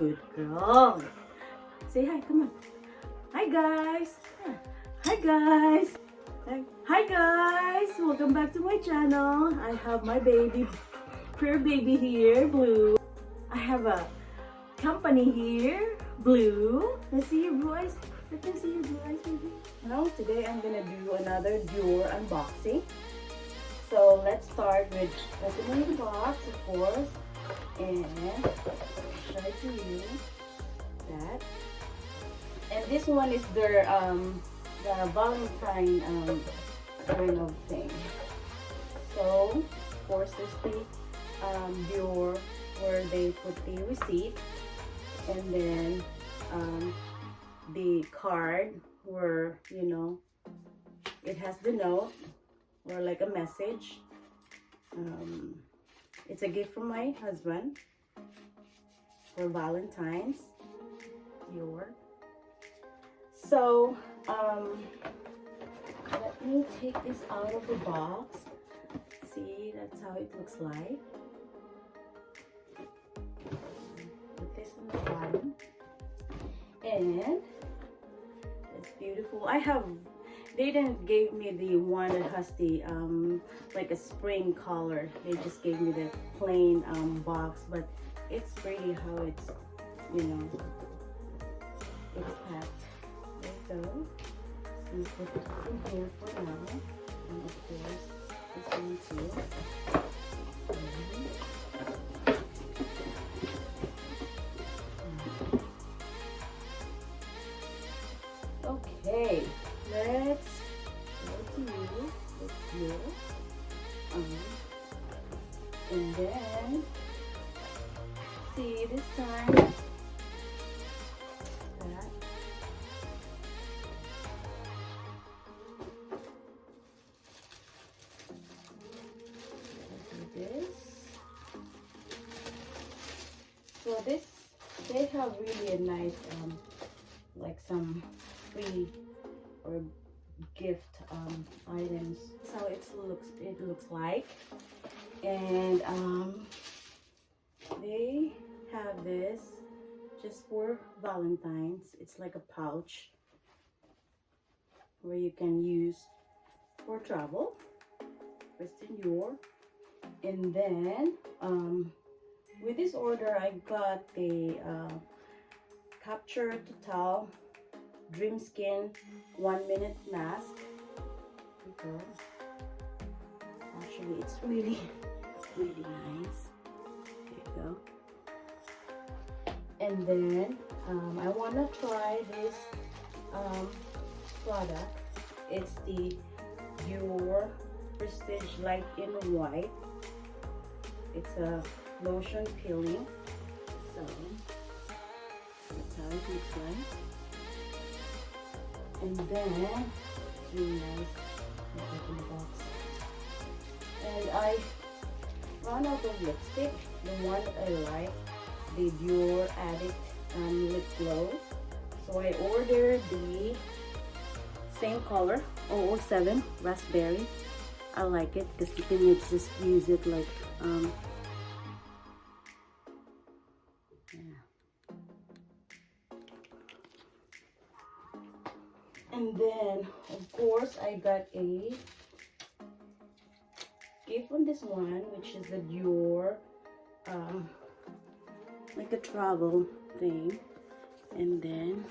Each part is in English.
Good girl. Say hi, come on. Hi guys. Hi guys. Hi guys. Welcome back to my channel. I have my baby, pure baby here, Blue. I have a company here, Blue. Let's see your blue eyes. Let me see your blue eyes, baby. Now today I'm gonna do another Dior unboxing. So let's start with opening the box, of course, and show it to you that. And this one is their the Valentine kind of thing. So of course there's the Dior where they put the receipt, and then the card where, you know, it has the note or like a message. It's a gift from my husband for Valentine's. Dior. So let me take this out of the box. See, that's how it looks like. Put this on the bottom, and it's beautiful. They didn't give me the one that has the like a spring color. They just gave me the plain box, but it's pretty how it's, you know, it's packed. There you go. So you put it in here for now, and of course this one too. Okay, let's go to you. Let's do and then see this time that do this. So this, they have really a nice like some free or gift items. So it looks like, and they have this just for Valentine's. It's like a pouch where you can use for travel. Christian Dior. And then with this order I got the Capture Total Dream Skin 1 minute mask, because actually it's really nice. There you go. And then I want to try this product. It's the Dior Prestige Light in White. It's a lotion peeling. So that's how it looks like. And then it's really nice. Open the box. And I ran out of lipstick. The one that I like, the Dior Addict Lip Glow. So I ordered the same color, 007 Raspberry. I like it because you can just use it like and then of course I got a gift on this one, which is the Dior like a travel thing. And then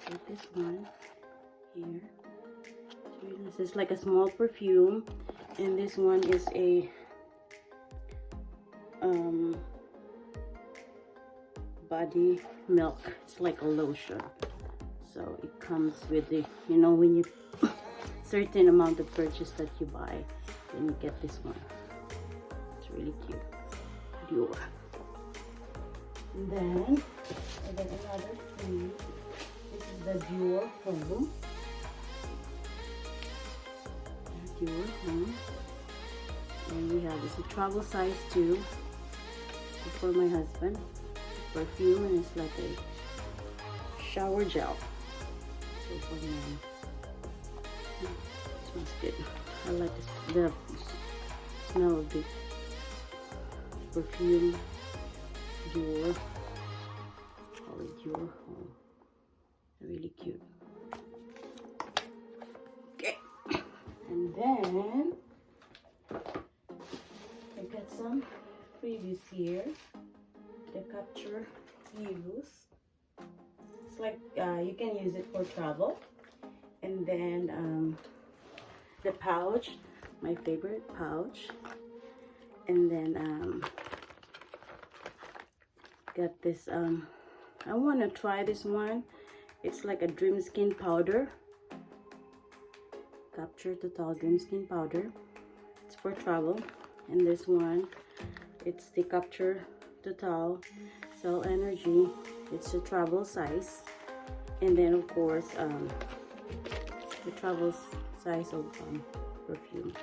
got this one here. This is like a small perfume, and this one is a body milk. It's like a lotion. So it comes with the, you know, when you certain amount of purchase that you buy, then you get this one. It's really cute. Dior. And then I got another thing. This is the Dior Home. Dior Home. And we have this a travel size too for my husband. Perfume, and it's like a shower gel. So for men. It smells good. I like the smell of the perfume. Dior. solid Dior. Oh, really cute. Okay, and then I got some freebies here. The capture use. It's like you can use it for travel. And then the pouch, my favorite pouch. And then got this I want to try this one. It's like a dream skin powder, Capture Total Dream Skin Powder. It's for travel. And this one, it's the Capture Total Cell Energy. It's a travel size. And then of course the travel size of perfume.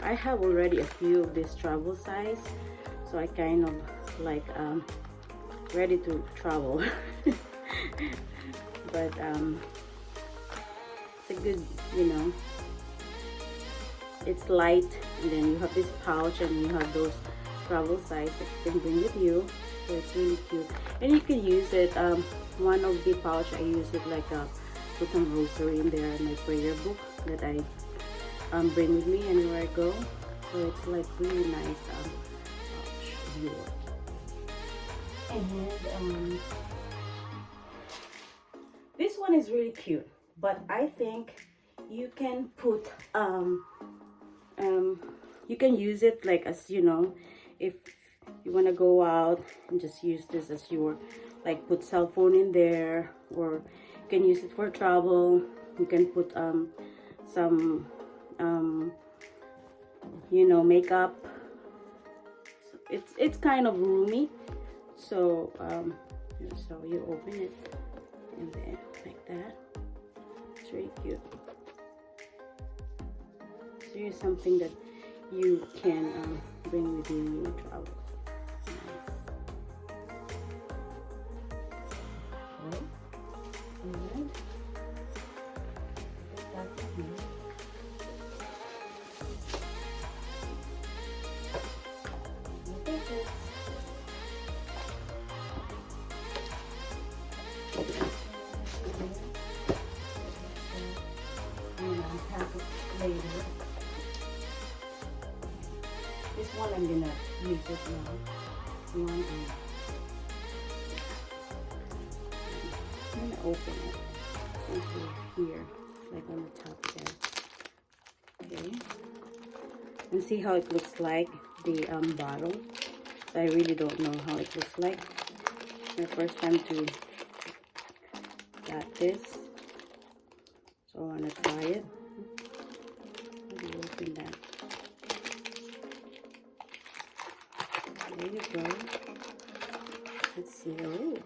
I have already a few of this travel size, so I kind of like ready to travel. But it's a good, you know, it's light, and then you have this pouch and you have those travel size that you can bring with you. So it's really cute, and you can use it. One of the pouch I use it like put some rosary in there in my prayer book that I bring with me anywhere I go. So it's like really nice pouch. And this one is really cute, but I think you can put you can use it like, as you know, if you want to go out and just use this as your, like, put cell phone in there, or you can use it for travel. You can put some you know, makeup. So it's kind of roomy. So so you open it and then like that. It's really cute. So here's something that you can bring with you when you travel. Nice. Okay. And put that in here. Later. This one I'm gonna use it now. I'm gonna open it since we're here, like on the top there. Okay, and see how it looks like, the bottle. So I really don't know how it looks like. My first time to got this, so I want to try it. Open that. There you go. Let's see. Oh,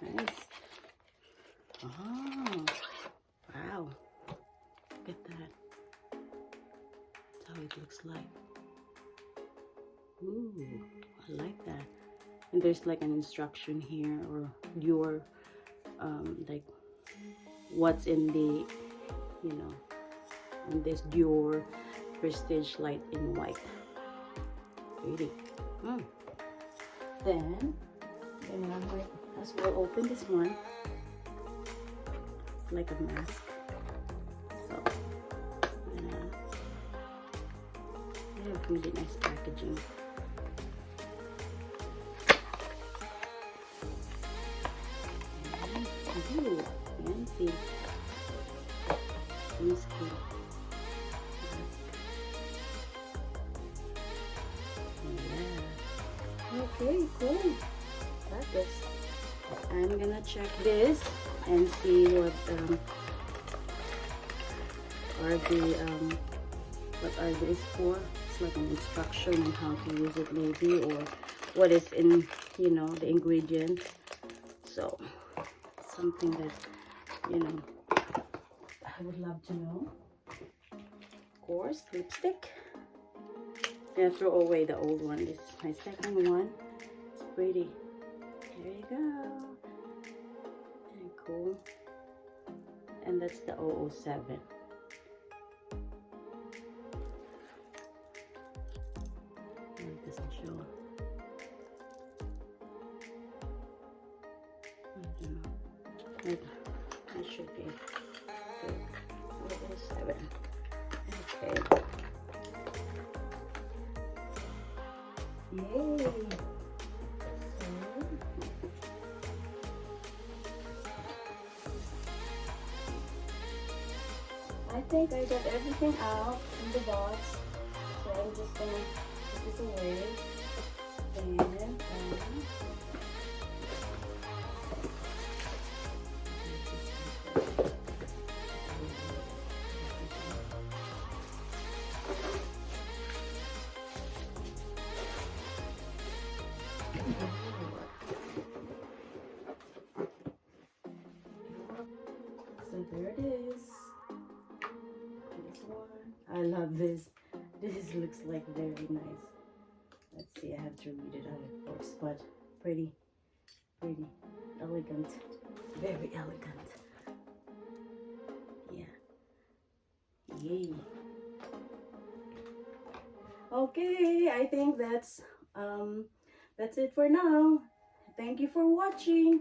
nice. Oh, wow. Look at that. That's how it looks like. Ooh, I like that. And there's like an instruction here, or your like what's in the, you know, in this Dior Prestige Light in White. Pretty. Then I might as well open this one. It's like a mask. So yeah, they have really nice packaging. Ooh, fancy. Lasky. Okay, cool. Got this. I'm gonna check this and see what are these for. It's like an instruction on how to use it, maybe, or what is in, you know, the ingredients. So something that, you know, I would love to know. Of course, lipstick. I'm gonna throw away the old one. This is my second one. It's pretty. There you go. And cool. And that's the 007. show. It should be good. 7. Okay. Yay! I think I got everything out in the box, so I'm just gonna put this away. And so there it is. This one. I love this. This looks like very nice. Let's see, I have to read it out of course, but pretty, elegant, very elegant. Yeah. Yay. Okay, I think that's it for now. Thank you for watching.